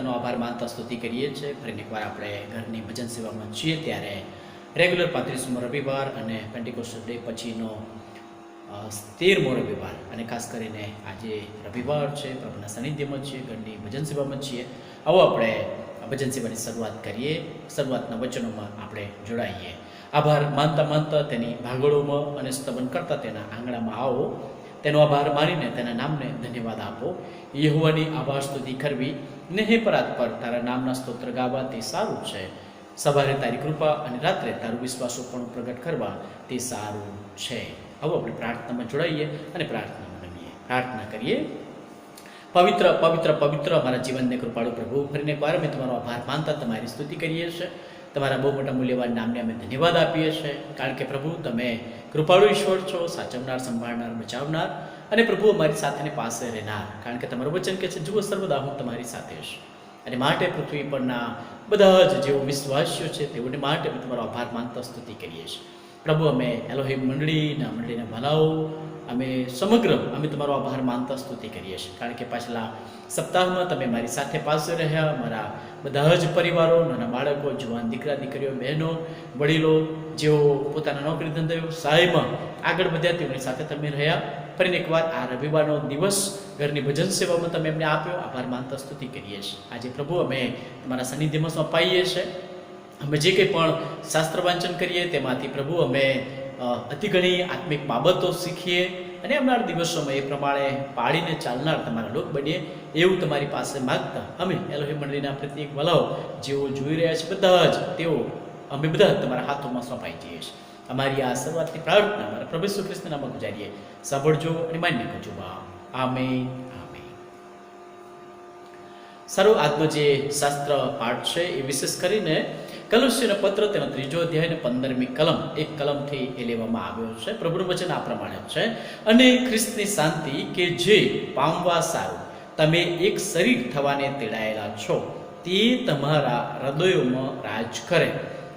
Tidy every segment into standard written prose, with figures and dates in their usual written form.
પિતાનો આભાર માનતા સ્તુતિ કરીએ છીએ. ફરીને એકવાર આપણે ઘરની ભજન સેવામાં છીએ ત્યારે રેગ્યુલર 35મો રવિવાર અને પેન્ટિકોસ્ટલ ડે પછીનો 13મો રવિવાર અને ખાસ કરીને આજે રવિવાર છે, પ્રભુના સાનિધ્યમાં છીએ, ઘરની ભજન સેવામાં છીએ. આવો આપણે ભજન સેવાની શરૂઆત કરીએ. શરૂઆતના વચનોમાં આપણે જોડાઈએ. આભાર માનતા માનતા તેની ભાગળોમાં અને સ્તવન કરતા તેના આંગણામાં આવો. તેનો આભાર માનીને તેના નામને ધન્યવાદ આપો. યહોવાની આભાર સ્તુતિ કરવી ને હે પરાત પર તારા નામના સ્તોત્ર ગાવા તે સારું છે. સવારે તારી કૃપા અને રાત્રે તારું વિશ્વાસો પણ પ્રગટ કરવા તે સારું છે. હવે આપણે પ્રાર્થનામાં જોડાઈએ અને પ્રાર્થનામાં રમીએ. પ્રાર્થના કરીએ. પવિત્ર પવિત્ર પવિત્ર અમારા જીવનને કૃપાળુ પ્રભુ, ફરીને એકવાર અમે તમારો આભાર માનતા તમારી સ્તુતિ કરીએ છીએ. તમારા બહુ મોટા મૂલ્યવાન નામને અમે ધન્યવાદ આપીએ છીએ, કારણ કે પ્રભુ તમે કૃપાળુ ઈશ્વર છો, સાચવનાર, સંભાળનાર, બચાવનાર અને પ્રભુ અમારી સાથે પાસે રહેનાર. કારણ કે તમારું વચન કહે છે, જુઓ સર્વદા હું તમારી સાથે છું. અને માટે પૃથ્વી પરના બધા જ જેઓ વિશ્વાસીઓ છે તેઓને માટે અમે તમારો આભાર માનતા સ્તુતિ કરીએ છીએ. પ્રભુ અમે એલોહિમ મંડળીના ભલાઓ અમે સમગ્ર અમે તમારો આભાર માનતા સ્તુતિ કરીએ છીએ, કારણ કે પાછલા સપ્તાહમાં તમે મારી સાથે પાસે રહ્યા. મારા બધા જ પરિવારો, નાના બાળકો, જુવાન દીકરા દીકરીઓ, બહેનો, વડીલો જેઓ પોતાના નોકરી ધંધા વ્યવસાયમાં આગળ વધ્યા તેઓની સાથે તમે રહ્યા. ફરીને એકવાર આ રવિવારનો દિવસ ઘરની ભજન સેવામાં તમે એમને આપ્યો. આભાર માનતા સ્તુતિ કરીએ છીએ. આજે પ્રભુ અમે તમારા સાનિધ્યમાં સોંપાઈએ છીએ. અમે જે કંઈ પણ શાસ્ત્ર વાંચન કરીએ તેમાંથી પ્રભુ અમે અતિ ઘણી આત્મિક બાબતો શીખીએ અને આવનાર દિવસોમાં એ પ્રમાણે પાડીને ચાલનાર તમારા લોક બનીએ એવું તમારી પાસે માગતા અમે એલોહિમ મંડળીના પ્રત્યેક વલાઓ જેઓ જોઈ રહ્યા છે બધા જ તેઓ અમે બધા તમારા હાથોમાં સોંપાઈ જઈએ છીએ. અમારી આ શરૂઆતની પ્રાર્થના અમારા પ્રભુ ઈસુ ખ્રિસ્તના નામમાં ગુજારીએ. સાંભળજો અને માન્ય કરજો. આમેન. સારું, આજનો જે શાસ્ત્ર પાઠ છે એ વિશેષ કરીને કલોસ્યનો પત્ર તેનો 3 અધ્યાય અને 15મી કલમ એક કલમથી એ લેવામાં આવ્યો છે. પ્રભુનું વચન આ પ્રમાણે છે, અને ખ્રિસ્તની શાંતિ કે જે પામવા સારું તમે એક શરીર થવાને તેડાયેલા છો તે તમારા હૃદયોમાં રાજ કરે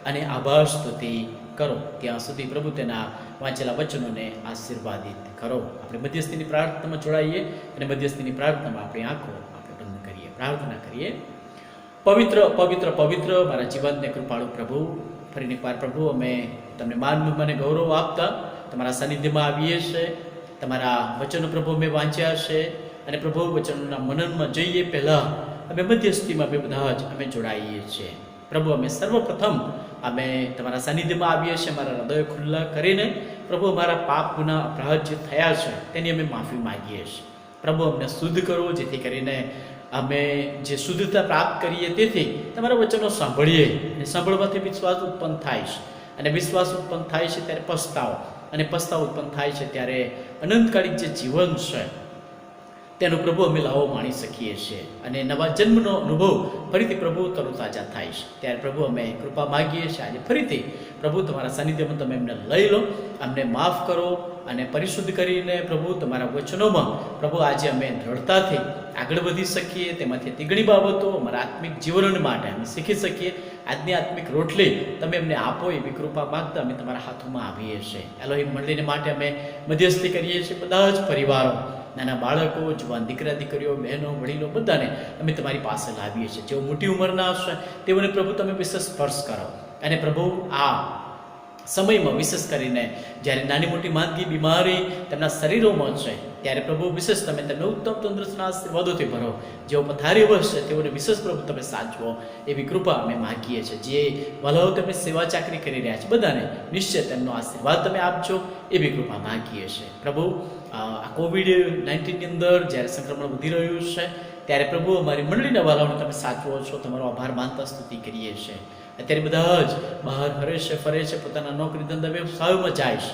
અને આભાર સ્તુતિ કરો. ત્યાં સુધી પ્રભુ તેના વાંચેલા વચનોને આશીર્વાદિત કરો. આપણે મધ્યસ્થીની પ્રાર્થનામાં જોડાઈએ અને મધ્યસ્થીની પ્રાર્થનામાં આપણી આંખો પ્રાર્થના કરીએ. પવિત્ર પવિત્ર પવિત્ર મારા જીવનને કૃપાળુ પ્રભુ, ફરીને એકવાર પ્રભુ અમે તમને માન મહિમાને ગૌરવ આપતા તમારા સાનિધ્યમાં આવીએ છીએ. તમારા વચનો પ્રભુ અમે વાંચ્યા છે અને પ્રભુ વચનોના મનનમાં જઈએ પહેલાં અમે મધ્યસ્થીમાં અમે બધા જ અમે જોડાઈએ છીએ. પ્રભુ અમે સર્વપ્રથમ અમે તમારા સાનિધ્યમાં આવીએ છીએ. અમારા હૃદય ખુલ્લા કરીને પ્રભુ અમારા પાપ ગુના અપરાધ જે થયા છે તેની અમે માફી માગીએ છીએ. પ્રભુ અમને શુદ્ધ કરો, જેથી કરીને અમે જે શુદ્ધતા પ્રાપ્ત કરીએ તેથી તમારા વચનો સાંભળીએ અને સાંભળવાથી વિશ્વાસ ઉત્પન્ન થાય છે અને વિશ્વાસ ઉત્પન્ન થાય છે ત્યારે પસ્તાવો અને પસ્તાવો ઉત્પન્ન થાય છે ત્યારે અનંતકાલિક જે જીવન છે તેનો પ્રભુ અમે લાવો માણી શકીએ છીએ અને નવા જન્મનો અનુભવ ફરીથી પ્રભુ તરોતાજા થાય છે. ત્યારે પ્રભુ અમે કૃપા માગીએ છીએ. આજે ફરીથી પ્રભુ તમારા સાનિધ્યમાં તમે એમને લઈ લો, અમને માફ કરો અને પરિશુદ્ધ કરીને પ્રભુ તમારા વચનોમાં પ્રભુ આજે અમે દ્રઢતાથી આગળ વધી શકીએ. તેમાંથી તીગણી બાબતો અમારા આત્મિક જીવન માટે અમે શીખી શકીએ. આજની આત્મિક રોટલી તમે અમને આપો એવી કૃપા માગતા અમે તમારા હાથોમાં આવીએ છીએ. એલોહિમ મંડળીને માટે અમે મધ્યસ્થી કરીએ છીએ. બધા જ પરિવારો, નાના બાળકો, જુવાન દીકરા દીકરીઓ, બહેનો, વડીલો બધાને અમે તમારી પાસે લાવીએ છીએ. જેઓ મોટી ઉંમરના હશે તેઓને પ્રભુ તમે વિશેષ સ્પર્શ કરો અને પ્રભુ આ સમયમાં વિશેષ કરીને જ્યારે નાની મોટી માંદગી બીમારી તેમના શરીરોમાં છે ત્યારે પ્રભુ વિશેષ તમે તેમને ઉત્તમ તંદુરસ્તના આશીર્વાદોથી ભરો. જેઓ પથારી છે તેઓને વિશેષ પ્રભુ તમે સાચવો એવી કૃપા અમે માગીએ છીએ. જે વલાઓ તમે સેવા ચાકરી કરી રહ્યા છે બધાને નિશ્ચય તેમનો આશીર્વાદ તમે આપજો એવી કૃપા માગીએ છીએ. પ્રભુ આ COVID-19ની અંદર જ્યારે સંક્રમણ વધી રહ્યું છે ત્યારે પ્રભુ અમારી મંડળીના વાલાઓને તમે સાચવો છો. તમારો આભાર માનતા સ્તુતિ કરીએ છીએ. અત્યારે બધા જ બહાર ફરે છે, પોતાના નોકરી ધંધા વ્યવસાયોમાં જાય છે.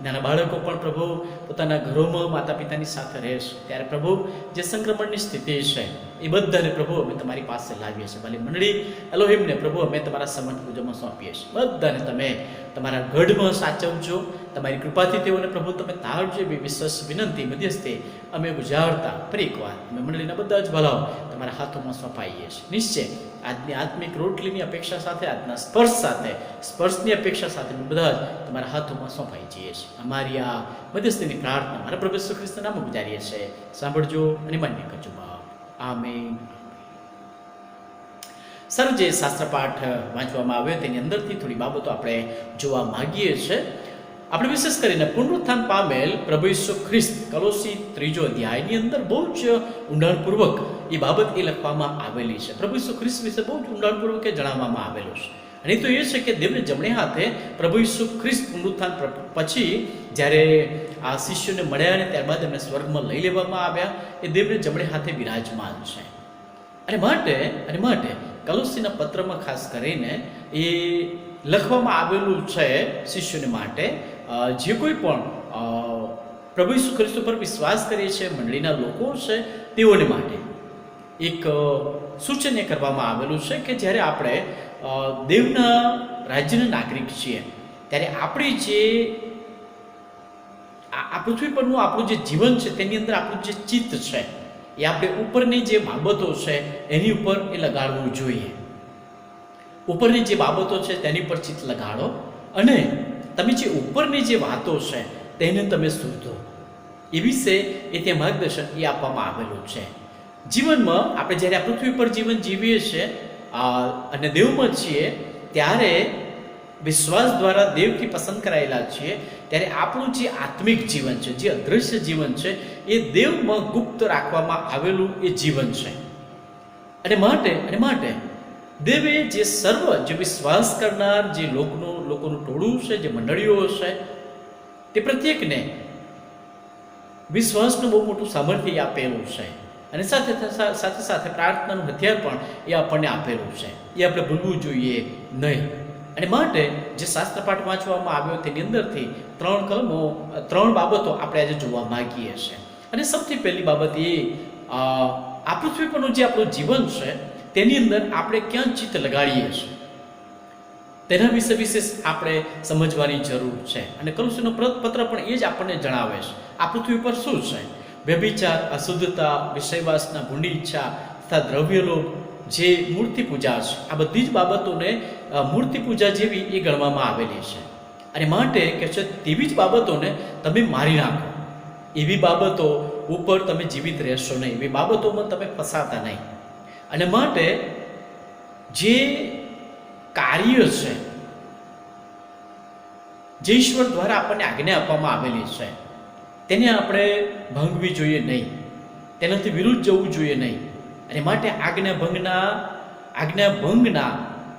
નાના બાળકો પણ પ્રભુ પોતાના ઘરોમાં માતા પિતાની સાથે રહે છે. ત્યારે પ્રભુ જે સંક્રમણની સ્થિતિ છે એ બધાને પ્રભુ અમે તમારી પાસે લાવીએ છીએ. ભલે મંડળી એલોહિમને પ્રભુ અમે તમારા સમર્થ પૂજામાં સોંપીએ છીએ. બધાને તમે તમારા ગઢમાં સાચવજો. તમારી કૃપાથી તેઓને પ્રભુ તમે તારજો એવી વિશ્વાસ વિનંતી મધ્યસ્થી અમે ગુજારતા ફરી એકવાર અમે મંડળીના બધા જ ભલાઓ તમારા હાથોમાં સોંપાઈએ છીએ. નિશ્ચય આજની આત્મિક રોટલીની અપેક્ષા સાથે, આજના સ્પર્શની અપેક્ષા સાથે બધા જ તમારા હાથોમાં સોંપાઈ જઈએ છીએ. અમારી આ મધ્યસ્થીની પ્રાર્થના મારા પ્રભુ ઈસુ ખ્રિસ્તના નામમાં ગુજારીએ છીએ. સાંભળજો અને માન્ય કરજો. આમેન. સર જે શાસ્ત્ર પાઠ વાંચવામાં આવ્યો તેની અંદરથી થોડી બાબતો આપણે જોવા માગીએ છીએ. આપણે વિશેષ કરીને પુનરુત્થાન પામેલ પ્રભુ ઈસુ ખ્રિસ્ત કોલોસી 3 અધ્યાયની અંદર બહુ જ ઊંડાણપૂર્વક એ બાબત એ લખવામાં આવેલી છે. પ્રભુ ઈસુ ખ્રિસ્ત વિશે બહુ જ ઊંડાણપૂર્વક એ જણાવવામાં આવેલું છે. અને તો એ છે કે દેવને જમણે હાથે પ્રભુ ઈસુ ખ્રિસ્ત પુનરુત્થાન પછી જ્યારે આ શિષ્યોને મળ્યા અને ત્યારબાદ એમને સ્વર્ગમાં લઈ લેવામાં આવ્યા, એ દેવને જમણે હાથે બિરાજમાન છે. અને માટે કોલોસીના પત્રમાં ખાસ કરીને એ લખવામાં આવેલું છે શિષ્યોને માટે, જે કોઈ પણ પ્રભુ ઈસુ ખ્રિસ્ત પર વિશ્વાસ કરે છે મંડળીના લોકો છે તેઓને માટે એક સૂચન એ કરવામાં આવેલું છે કે જ્યારે આપણે દેવના રાજ્યના નાગરિક છીએ ત્યારે આપણી જે આ પૃથ્વી પરનું આપણું જે જીવન છે તેની અંદર આપણું જે ચિત્ત છે એ આપણે ઉપરની જે બાબતો છે એની ઉપર એ લગાડવું જોઈએ. ઉપરની જે બાબતો છે તેની પર ચિત્ત લગાડો અને તમે જે ઉપરની જે વાતો છે તેને તમે શોધો. એ વિશે એ ત્યાં માર્ગદર્શન એ આપવામાં આવેલું છે. જીવનમાં આપણે જ્યારે આ પૃથ્વી પર જીવન જીવીએ છીએ અને દેવમાં છીએ ત્યારે વિશ્વાસ દ્વારા દેવથી પસંદ કરાયેલા છીએ, ત્યારે આપણું જે આત્મિક જીવન છે, જે અદૃશ્ય જીવન છે, એ દેવમાં ગુપ્ત રાખવામાં આવેલું એ જીવન છે. અને માટે દેવે જે સર્વ જે વિશ્વાસ કરનાર જે લોકોનું ટોળું છે, જે મંડળીઓ છે, તે પ્રત્યેકને વિશ્વાસનું બહુ મોટું સામર્થ્ય આપેલું છે. અને સાથે પ્રાર્થનાનું હથિયાર પણ એ આપણને આપેલું છે. એ આપણે ભૂલવું જોઈએ નહીં. અને માટે જે શાસ્ત્ર પાઠ વાંચવામાં આવ્યો તેની અંદરથી 3 કલમો 3 બાબતો આપણે આજે જોવા માંગીએ છીએ. અને સૌથી પહેલી બાબત એ આ પૃથ્વી પરનું જે આપણું જીવન છે તેની અંદર આપણે ક્યાં ચિત્ત લગાડીએ છીએ તેના વિશે વિશેષ આપણે સમજવાની જરૂર છે. અને કોલોસીનો પત્ર પણ એ જ આપણને જણાવે છે આ પૃથ્વી પર શું છે. વ્યભિચાર, અશુદ્ધતા, વિષયવાસના, ભૂંડી ઈચ્છા તથા દ્રવ્યલોભ, જે મૂર્તિ પૂજા છે, આ બધી જ બાબતોને મૂર્તિ પૂજા જેવી એ ગણવામાં આવેલી છે. અને માટે કે છે તેવી જ બાબતોને તમે મારી નાખો. એવી બાબતો ઉપર તમે જીવિત રહેશો નહીં, એવી બાબતોમાં તમે ફસાતા નહીં. અને માટે જે કાર્ય છે જે ઈશ્વર દ્વારા આપણને આજ્ઞા આપવામાં આવેલી છે તેને આપણે ભંગવી જોઈએ નહીં, તેનાથી વિરુદ્ધ જવું જોઈએ નહીં. અને માટે આજ્ઞાભંગના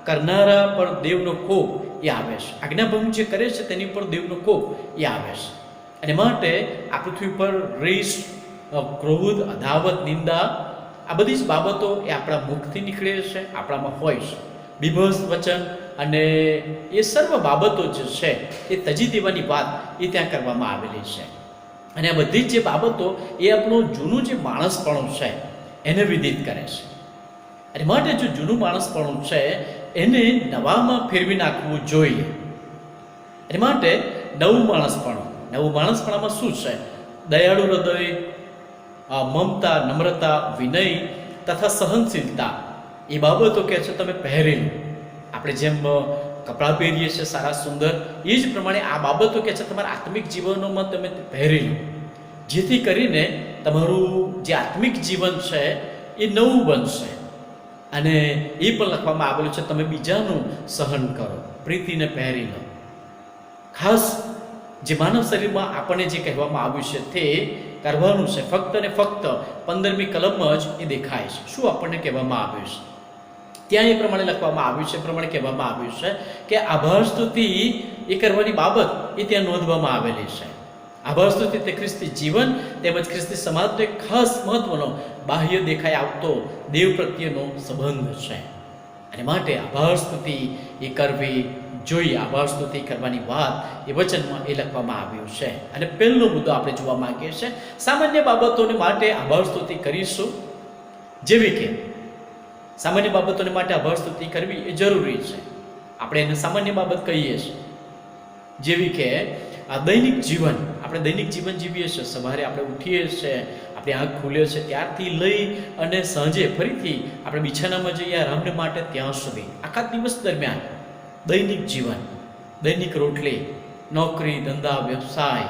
કરનારા પર દેવનો કોપ એ આવે છે. આજ્ઞાભંગ જે કરે છે તેની પર દેવનો કોપ એ આવે છે. અને માટે આ પૃથ્વી પર રીસ, ક્રોધ, અદાવત, નિંદા, આ બધી જ બાબતો એ આપણા મુખથી નીકળે છે, આપણામાં હોય છે. બીભત્સ વચન અને એ સર્વ બાબતો જે છે એ તજી દેવાની વાત એ ત્યાં કરવામાં આવેલી છે. અને આ બધી જ જે બાબતો એ આપણું જૂનું જે માણસપણું છે એને વિદિત કરે છે. અને માટે જો જૂનું માણસપણું છે એને નવામાં ફેરવી નાખવું જોઈએ. અને માટે નવું માણસપણામાં શું છે? દયાળુ હૃદય, મમતા, નમ્રતા, વિનય તથા સહનશીલતા, એ બાબતો કે છે તમે પહેરી લો. આપણે જેમ કપડાં પહેરીએ છીએ સારા સુંદર, એ જ પ્રમાણે આ બાબતો કે છે તમારા આત્મિક જીવનોમાં તમે પહેરી લો, જેથી કરીને તમારું જે આત્મિક જીવન છે એ નવું બનશે. અને એ પણ લખવામાં આવેલું છે તમે બીજાનું સહન કરો, પ્રીતિને પહેરી લો. ખાસ જે માનવ શરીરમાં આપણને જે કહેવામાં આવ્યું છે તે કરવાનું છે. ફક્ત ને ફક્ત 15મી કલમમાં જ એ દેખાય છે. શું આપણને કહેવામાં આવ્યું છે ત્યાં એ પ્રમાણે લખવામાં આવ્યું છે, પ્રમાણે કહેવામાં આવ્યું છે કે આભાર સ્તુતિ એ કરવાની બાબત એ ત્યાં નોંધવામાં આવેલી છે. આભાર સ્તુતિ તે ખ્રિસ્તી જીવન તેમજ ખ્રિસ્તી સમાજનો એક ખાસ મહત્વનો બાહ્ય દેખાઈ આવતો દેવ પ્રત્યેનો સંબંધ છે. અને માટે આભાર સ્તુતિ એ કરવી જોઈએ. આભાર સ્તુતિ કરવાની વાત એ વચનમાં એ લખવામાં આવ્યું છે. અને પહેલો મુદ્દો આપણે જોવા માંગીએ છીએ સામાન્ય બાબતોને માટે આભાર સ્તુતિ કરીશું. જેવી કે સામાન્ય બાબતોને માટે આભાર સ્તુતિ કરવી એ જરૂરી છે. આપણે એને સામાન્ય બાબત કહીએ છીએ. જેવી કે આ દૈનિક જીવન, આપણે દૈનિક જીવન જીવીએ છીએ. સવારે આપણે ઉઠીએ છીએ, આપણી આંખ ખુલે છે ત્યારથી લઈ અને સાંજે ફરીથી આપણે બિછાનામાં જઈએ આરામને માટે ત્યાં સુધી આખા દિવસ દરમિયાન દૈનિક જીવન, દૈનિક રોટલી, નોકરી, ધંધા, વ્યવસાય,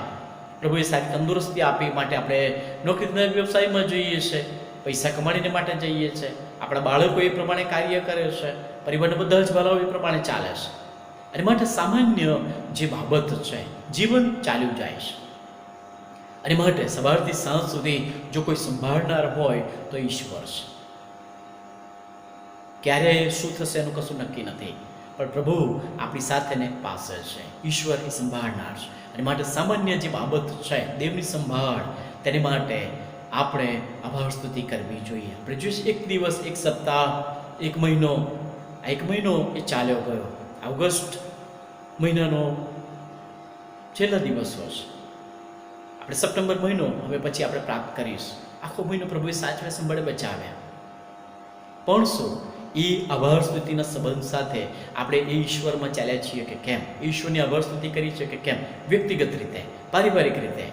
પ્રભુએ સારી તંદુરસ્તી આપી માટે આપણે નોકરી ધંધા વ્યવસાયમાં જઈએ છીએ, પૈસા કમાણીને માટે જઈએ છીએ. આપણા બાળકો એ પ્રમાણે કાર્ય કરે છે, પરિવારના બધા જ વાલાઓ એ પ્રમાણે ચાલે છે. અને માટે સામાન્ય જે બાબત છે, જીવન ચાલ્યું જાય છે. અને માટે સવારથી સાંજ સુધી જો કોઈ સંભાળનાર હોય તો ઈશ્વર છે. ક્યારે શું થશે એનું કશું નક્કી નથી, પણ પ્રભુ આપણી સાથે ને પાસે છે. ઈશ્વર એ સંભાળનાર છે. અને માટે સામાન્ય જે બાબત છે, દેવની સંભાળ, તેની માટે આપણે આભાર સ્તુતિ કરવી જોઈએ. આપણે જોઈએ એક દિવસ, એક સપ્તાહ, એક મહિનો, આ એક મહિનો એ ચાલ્યો ગયો. ઓગસ્ટ મહિનાનો છેલ્લા દિવસો છે. આપણે સપ્ટેમ્બર મહિનો હવે પછી આપણે પ્રાપ્ત કરીશ. આખો મહિનો પ્રભુએ સાચવે સંભાળે બચાવ્યા. પણ શું એ આભાર સ્તુતિના સંબંધ સાથે આપણે એ ઈશ્વરમાં ચાલ્યા છીએ કે કેમ? ઈશ્વરની આભાર સ્તુતિ કરી છે કે કેમ? વ્યક્તિગત રીતે, પારિવારિક રીતે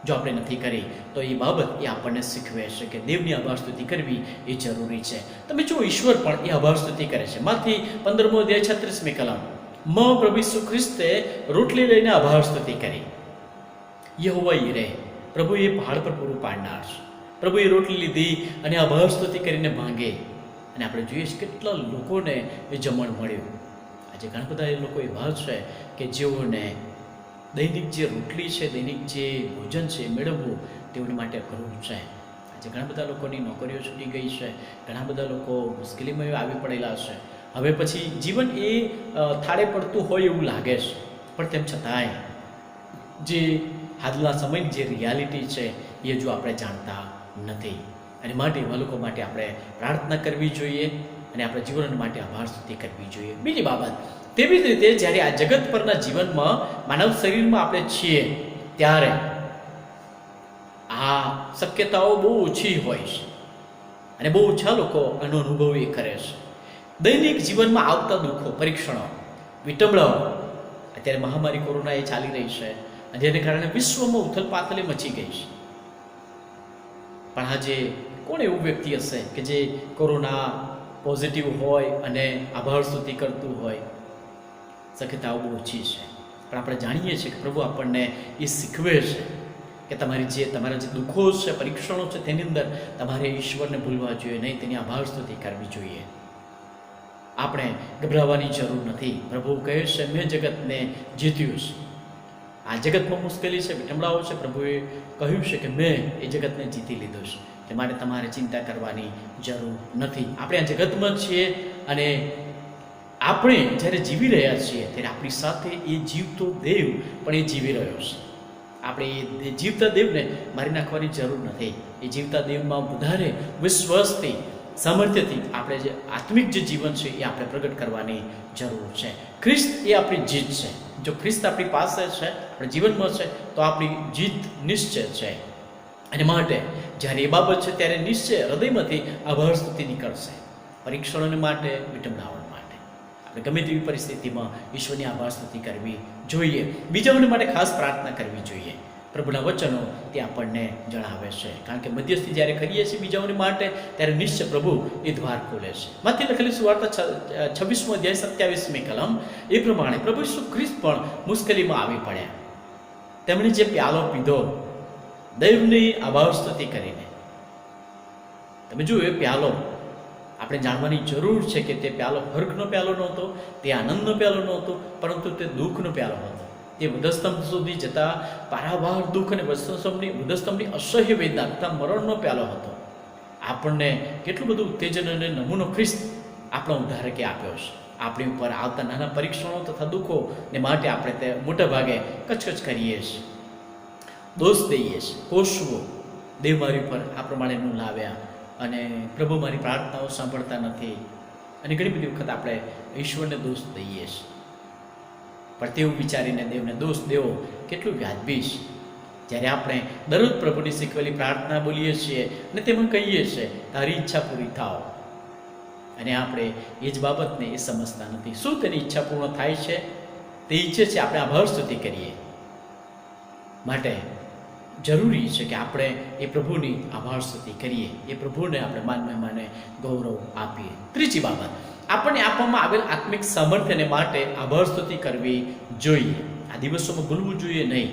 જો આપણે નથી કરી તો એ બાબત એ આપણને શીખવે છે કે દેવની આભાર સ્તુતિ કરવી એ જરૂરી છે. તમે જો ઈશ્વર પણ એ આભાર સ્તુતિ કરે છે. માથી 15મો અધ્યાય 36મી કલમ માં પ્રભુ ઈસુ ખ્રિસ્તે રોટલી લઈને આભાર સ્તુતિ કરી. યહોવા ઈરે, પ્રભુ એ પહાડ પર પૂરું પાડનાર છે. પ્રભુએ રોટલી લીધી અને આભાર સ્તુતિ કરીને ભાંગે. અને આપણે જોઈએ છીએ કેટલા લોકોને એ જમણ મળ્યું. આજે ઘણા બધા એ લોકો એવા છે કે જેઓને દૈનિક જે રોટલી છે, દૈનિક જે ભોજન છે એ મેળવવું તેઓને માટે અઘરું છે. આજે ઘણા બધા લોકોની નોકરીઓ છૂટી ગઈ છે, ઘણા બધા લોકો મુશ્કેલીમાં આવી પડેલા છે. હવે પછી જીવન એ થાળે પડતું હોય એવું લાગે છે, પણ તેમ છતાંય જે હાલના સમયની જે રિયાલિટી છે એ જો આપણે જાણતા નથી. અને માટે એવા લોકો માટે આપણે પ્રાર્થના કરવી જોઈએ અને આપણા જીવન માટે આભાર સ્તુતિ કરવી જોઈએ. બીજી બાબત, તેવી જ રીતે જ્યારે આ જગત પરના જીવનમાં માનવ શરીરમાં આપણે છીએ ત્યારે આ શક્યતાઓ બહુ ઓછી હોય છે અને બહુ ઓછા લોકો આનો અનુભવ એ કરે છે. દૈનિક જીવનમાં આવતા દુઃખો, પરીક્ષણો, વિટંબળાઓ, અત્યારે મહામારી કોરોના એ ચાલી રહી છે અને જેને કારણે વિશ્વમાં ઉથલપાથલે મચી ગઈ છે. પણ આજે કોણ એવું વ્યક્તિ હશે કે જે કોરોના પોઝિટિવ હોય અને આભાર સ્તુતિ કરતું હોય? શક્યતાઓ બહુ ઓછી છે. પણ આપણે જાણીએ છીએ કે પ્રભુ આપણને એ શીખવે છે કે તમારા જે દુઃખો છે, પરીક્ષણો છે, તેની અંદર તમારે ઈશ્વરને ભૂલવા જોઈએ નહીં, તેની આભાર સ્તુતિ કરવી જોઈએ. આપણે ગભરાવાની જરૂર નથી. પ્રભુ કહે છે, મેં જગતને જીત્યું છે. આ જગતમાં મુશ્કેલી છે, વિટંબળાઓ છે, પ્રભુએ કહ્યું છે કે મેં એ જગતને જીતી લીધું છે. તે માટે તમારે ચિંતા કરવાની જરૂર નથી. આપણે આ જગતમાં છીએ અને આપણે જ્યારે જીવી રહ્યા છીએ ત્યારે આપણી સાથે એ જીવતો દેવ પણ એ જીવી રહ્યો છે. આપણે એ જીવતા દેવને મારી નાખવાની જરૂર નથી. એ જીવતા દેવમાં વધારે વિશ્વાસથી, સામર્થ્યથી આપણે જે આત્મિક જે જીવન છે એ આપણે પ્રગટ કરવાની જરૂર છે. ખ્રિસ્ત એ આપણી જીત છે. જો ખ્રિસ્ત આપણી પાસે છે, આપણા જીવનમાં છે, તો આપણી જીત નિશ્ચય છે. અને માટે જ્યારે એ બાબત છે ત્યારે નિશ્ચય હૃદયમાંથી આભાર સ્તુતિ નીકળશે. પરીક્ષણોને માટે, વિટંબળાઓ માટે આપણે ગમે તેવી પરિસ્થિતિમાં ઈશ્વરની આભાર સ્તુતિ કરવી જોઈએ. બીજાઓને માટે ખાસ પ્રાર્થના કરવી જોઈએ. પ્રભુના વચનો તે આપણને જણાવે છે. કારણ કે મધ્યસ્થી જ્યારે કરીએ છીએ બીજાઓને માટે, ત્યારે નિશ્ચય પ્રભુ એ દ્વાર ખોલે છે. માથી લખેલી સુવાર્તા 26મો અધ્યાય 27મી કલમ એ પ્રમાણે પ્રભુ ઈસુ ખ્રિસ્ત પણ મુશ્કેલીમાં આવી પડ્યા. તેમણે જે પ્યાલો પીધો દૈવની આભાર સ્તુતિ કરીને, તમે જુઓ એ પ્યાલો આપણે જાણવાની જરૂર છે કે તે પ્યાલો હર્ખનો પ્યાલો નહોતો, તે આનંદનો પ્યાલો નહોતો, પરંતુ તે દુઃખનો પ્યાલો હતો. તે વધસ્તંભ સુધી જતા પારાવાર દુઃખ અને વધસ્તંભની અસહ્ય વેદના તથા મરણનો પ્યાલો હતો. આપણને કેટલું બધું ઉત્તેજન અને નમૂનો ખ્રિસ્ત આપણા ઉદ્ધારકે આપ્યો છે. આપણી ઉપર આવતા નાના પરીક્ષણો તથા દુઃખોને માટે આપણે તે મોટા ભાગે કચકચ કરીએ છીએ, દોષ દઈએ છીએ, કોશવો દેવ મારી ઉપર આ પ્રમાણેનું લાવ્યા અને પ્રભુ મારી પ્રાર્થનાઓ સાંભળતા નથી, અને ઘણી બધી વખત આપણે ઈશ્વરને દોષ દઈએ છીએ. પણ તેવું વિચારીને દેવને દોષ દેવો કેટલું વ્યાજબી છે. જ્યારે આપણે દરરોજ પ્રભુની શીખવેલી પ્રાર્થના બોલીએ છીએ અને તેમાં કહીએ છીએ તારી ઈચ્છા પૂરી થાઓ, અને આપણે એ જ બાબતને એ સમજતા નથી. શું તેની ઈચ્છા પૂર્ણ થાય છે? તે ઈચ્છે છે આપણે આભાર સ્તુતિ કરીએ. માટે જરૂરી છે કે આપણે એ પ્રભુની આભાર સ્તુતિ કરીએ, એ પ્રભુને આપણે માન મહિમાને ગૌરવ આપીએ. ત્રીજી બાબત, આપણને આપવામાં આવેલ આત્મિક સામર્થ્યને માટે આભાર સ્તુતિ કરવી જોઈએ. આ દિવસોમાં ભૂલવું જોઈએ નહીં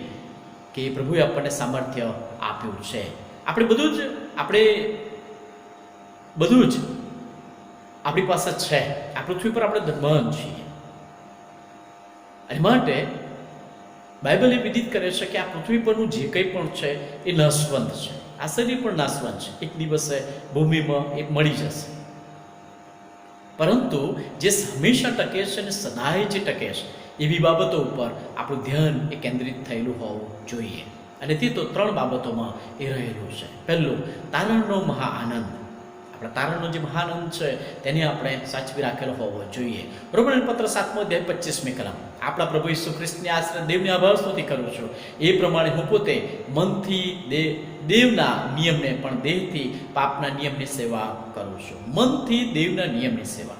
કે પ્રભુએ આપણને સામર્થ્ય આપ્યું છે. આપણે બધું જ આપણે બધું જ આપણી પાસે છે. આ પૃથ્વી પર આપણે ધનવાન છીએ. અને માટે બાઇબલ એ વિદિત કરે છે કે આ પૃથ્વી પરનું જે કંઈ પણ છે એ નાશવંત છે. આ શરીર પણ નાશવંત છે. એક દિવસે ભૂમિમાં એ મળી જશે. પરંતુ જે હંમેશા ટકે છે અને સદાય જે ટકે છે એવી બાબતો ઉપર આપણું ધ્યાન એ કેન્દ્રિત થયેલું હોવું જોઈએ. અને તે તો 3 બાબતોમાં એ રહેલું છે. પહેલું, તારણનો મહા આનંદ. આપણા તારણનો જે મહાનંદ છે તેને આપણે સાચવી રાખેલો હોવો જોઈએ. રોમન પત્ર 7મો અધ્યાય 25મી કલમ. આપણા પ્રભુ ઈસુ ખ્રિસ્તની આશ્રય દેવની આભાર સ્તુતિ કરું છું. એ પ્રમાણે હું પોતે મનથી દેવના નિયમને પણ દેહથી પાપના નિયમની સેવા કરું છું. મનથી દેવના નિયમની સેવા.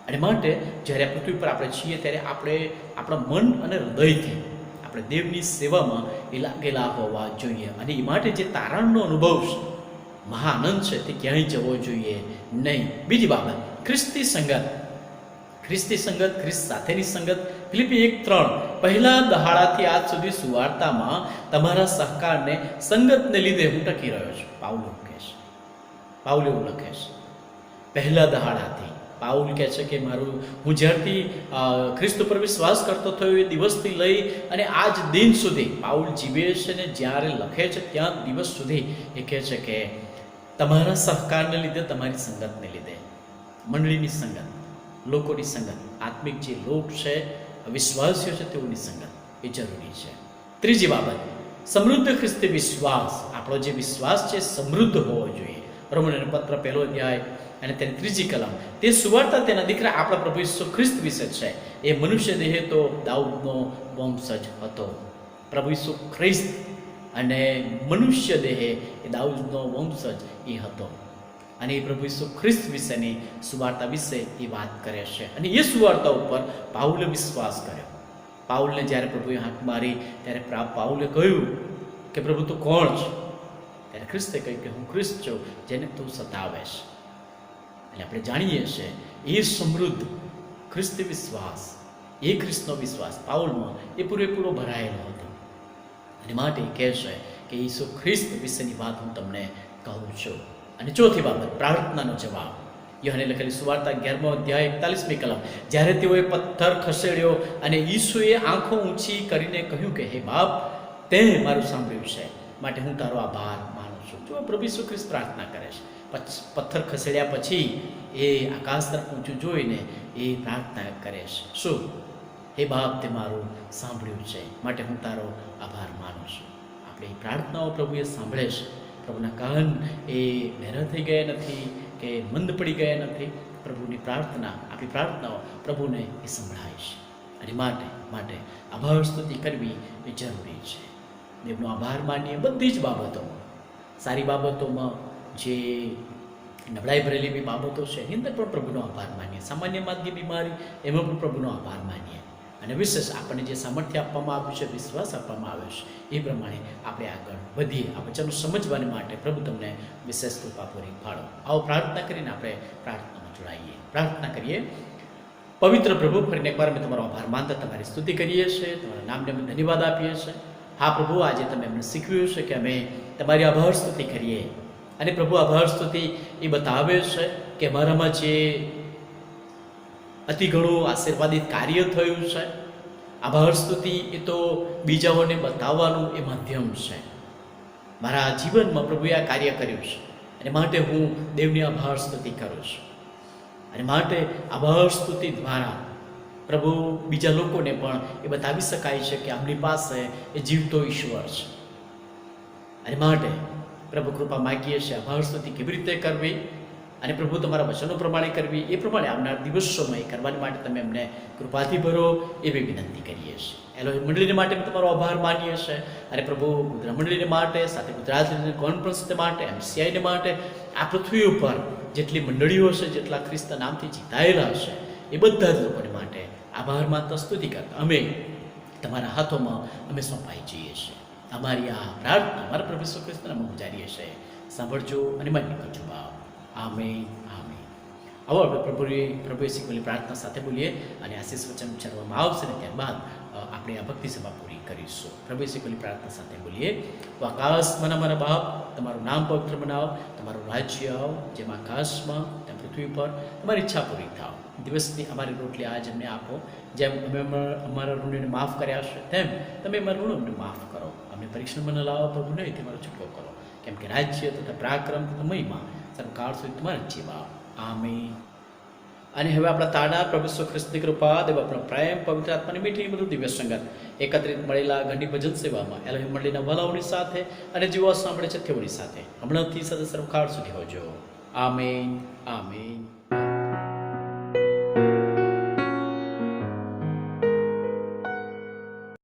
અને માટે જ્યારે આ પૃથ્વી પર આપણે છીએ ત્યારે આપણે આપણા મન અને હૃદયથી આપણે દેવની સેવામાં એ લાગેલા હોવા જોઈએ. અને એ માટે જે તારણનો અનુભવ છે, મહાનંદ છે, તે ક્યાંય જવો જોઈએ નહીં. બીજી બાબત, ખ્રિસ્તી સંગત. ખ્રિસ્તી સંગત, ખ્રિસ્ત સાથેની સંગત. ફિલિપી 1:3, પહેલા દહાડાથી આજ સુધી સુવાર્તામાં તમારા સહકારને સંગતને લીધે હું ટકી રહ્યો છું. પાઉલ એવું કહે છે. પાઉલ એવું લખે છે. પહેલા દહાડાથી પાઉલ કહે છે કે હું જ્યારથી ખ્રિસ્ત પર વિશ્વાસ કરતો થયો એ દિવસથી લઈ અને આજ દિન સુધી પાઉલ જીવે છે ને જ્યારે લખે છે ત્યાં દિવસ સુધી એ કહે છે કે તમારા સહકારને લીધે, તમારી સંગતને લીધે, મંડળીની સંગત, લોકોની સંગત, આત્મિક જે લોક છે, વિશ્વાસીઓ છે, તેઓની સંગત એ જરૂરી છે. ત્રીજી બાબત, સમૃદ્ધ ખ્રિસ્તી વિશ્વાસ. આપણો જે વિશ્વાસ છે સમૃદ્ધ હોવો જોઈએ. રોમન પત્ર 1 અધ્યાય અને તેની 3જી કલમ. તે સુવાર્તા તેના દીકરા આપણા પ્રભુ ઈસુ ખ્રિસ્ત વિશે છે. એ મનુષ્ય દેહે તો દાઉદનો વંશજ હતો. પ્રભુ ઈસુ ખ્રિસ્ત અને મનુષ્ય દેહે એ દાઉદનો વંશજ એ હતો. અને એ પ્રભુ ઈસુ ખ્રિસ્ત વિશેની સુવાર્તા વિશે એ વાત કરે છે. અને એ સુવાર્તા ઉપર પાઉલે વિશ્વાસ કર્યો. પાઉલને જ્યારે પ્રભુએ હાથ મારી ત્યારે પાઉલે કહ્યું કે પ્રભુ તું કોણ છે? ત્યારે ખ્રિસ્તે કહ્યું કે હું ખ્રિસ્ત છું જેને તું સતાવે છે. એટલે આપણે જાણીએ છીએ એ સમૃદ્ધ ખ્રિસ્તી વિશ્વાસ, એ ખ્રિસ્તનો વિશ્વાસ પાઉલમાં એ પૂરેપૂરો ભરાયેલો હતો. અને માટે કહે છે કે ઈસુ ખ્રિસ્ત વિશેની વાત હું તમને કહું છું. અને ચોથી બાબત, પ્રાર્થનાનો જવાબ. યોહાને લખેલી સુવાર્તા 11મો અધ્યાય 41મી કલમ. જ્યારે તેઓએ પથ્થર ખસેડ્યો અને ઈસુએ આંખો ઊંચી કરીને કહ્યું કે હે બાપ, તે મારું સાંભળ્યું છે, માટે હું તારો આભાર માનું છું. જો પ્રભુ ઈસુ ખ્રિસ્ત પ્રાર્થના કરે છે. પથ્થર ખસેડ્યા પછી એ આકાશ તરફ ઊંચું જોઈને એ પ્રાર્થના કરે છે. શું? હે બાપ, તે મારું સાંભળ્યું છે, માટે હું તારો આભાર માનું છું. આપણી પ્રાર્થનાઓ પ્રભુએ સાંભળે છે. પ્રભુના કાન એ બહેરા થઈ ગયા નથી કે મંદ પડી ગયા નથી. પ્રભુની પ્રાર્થના, આપણી પ્રાર્થનાઓ પ્રભુને એ સંભળાય છે. અને માટે આભાર સ્તુતિ કરવી એ જરૂરી છે. દેવનો આભાર માનીએ બધી જ બાબતોમાં. સારી બાબતોમાં, જે નબળાઈ ભરેલી બી બાબતો છે એની અંદર પણ પ્રભુનો આભાર માનીએ. સામાન્ય માર્ગી બીમારી, એમાં પણ પ્રભુનો આભાર માનીએ. અને વિશેષ આપણને જે સામર્થ્ય આપવામાં આવ્યું છે, વિશ્વાસ આપવામાં આવ્યો છે, એ પ્રમાણે આપણે આગળ વધીએ. આ વચનો સમજવાને માટે પ્રભુ તમને વિશેષ કૃપા પૂરી પાડો. આવો પ્રાર્થના કરીને આપણે પ્રાર્થનામાં જોડાઈએ. પ્રાર્થના કરીએ. પવિત્ર પ્રભુ, ફરીને એકવાર અમે તમારો આભાર માનતા તમારી સ્તુતિ કરીએ છીએ, તમારા નામને અમે ધન્યવાદ આપીએ છીએ. હા પ્રભુ, આજે તમે અમને શીખવ્યું છે કે અમે તમારી આભાર સ્તુતિ કરીએ. અને પ્રભુ, આભાર સ્તુતિ એ બતાવે છે કે અમારામાં જે અતિ ઘણું આશીર્વાદિત કાર્ય થયું છે, આભાર સ્તુતિ એ તો બીજાઓને બતાવવાનું એ માધ્યમ છે. મારા જીવનમાં પ્રભુએ આ કાર્ય કર્યું છે અને માટે હું દેવની આભાર સ્તુતિ કરું છું. અને માટે આભાર સ્તુતિ દ્વારા પ્રભુ બીજા લોકોને પણ એ બતાવી શકાય છે કે આપણી પાસે એ જીવતો ઈશ્વર છે. અને માટે પ્રભુ કૃપા માગીએ છીએ આભાર સ્તુતિ કેવી રીતે કરવી અને પ્રભુ તમારા વચનો પ્રમાણે કરવી, એ પ્રમાણે આવનાર દિવસોમાં એ કરવાની માટે તમે અમને કૃપાથી ભરો એવી વિનંતી કરીએ છીએ. એલોહિમ મંડળીને માટે તમારો આભાર માનીએ છીએ. અને પ્રભુ ગુજરાત મંડળીને માટે, સાથે ગુજરાત કોન્ફરન્સ માટે, MCIને માટે, આ પૃથ્વી ઉપર જેટલી મંડળીઓ છે, જેટલા ખ્રિસ્ત નામથી જીતાયેલા છે, એ બધા જ લોકોને માટે આભાર માનતા સ્તુતિ કરતા અમે તમારા હાથોમાં અમે સોંપાઈ જઈએ છીએ. અમારી આ પ્રાર્થના અમારા પ્રભુ ઈસુ ખ્રિસ્તના નામમાં ગુજારીએ છીએ. સાંભળજો અને માન્ય કરજો બાપ. Amen, amen. આવો આપણે પ્રભુએ શીખવેલી પ્રાર્થના સાથે બોલીએ અને આશીષ વચન ઉચ્ચારવામાં આવશે ને ત્યારબાદ આપણે આ ભક્તિ સભા પૂરી કરીશું. પ્રભુ ઈસુ ખ્રિસ્તની પ્રાર્થના સાથે બોલીએ. આકાશમાં અમારા બાપ, તમારું નામ પવિત્ર બનાવો, તમારું રાજ્ય આવો, જેમ આકાશમાં તેમ પૃથ્વી પર તમારી ઈચ્છા પૂરી થાવ. દિવસની અમારી રોટલી આજ અમને આપો, જેમ અમે અમારા ઋણને માફ કર્યા છે તેમ તમે અમારા ઋણો અમને માફ કરો. અમને પરીક્ષણમાં ન લાવો, પ્રભુ નહીં તમારો છૂટકો કરો, કેમ કે રાજ્ય તથા પરાક્રમ તથા મહિમા સર્વકાળ સુધી તમારા જીવા. આમીન. અને હવે આપણા તાડા પ્રભુ ઈસુ ખ્રિસ્તની કૃપા, દેવ આપણો પ્રેમ, પવિત્ર આત્માની મીઠી બધું દિવ્ય સંગત એકત્રિત મળેલા ઘણી ભજન સેવામાં એલોહિમ મંડળીના વલાઓની સાથે અને જીવો સાંભળે છે તેઓની સાથે હમણાંથી સદા સર્વકાળ સુધી હોજો. આમીન. આમીન.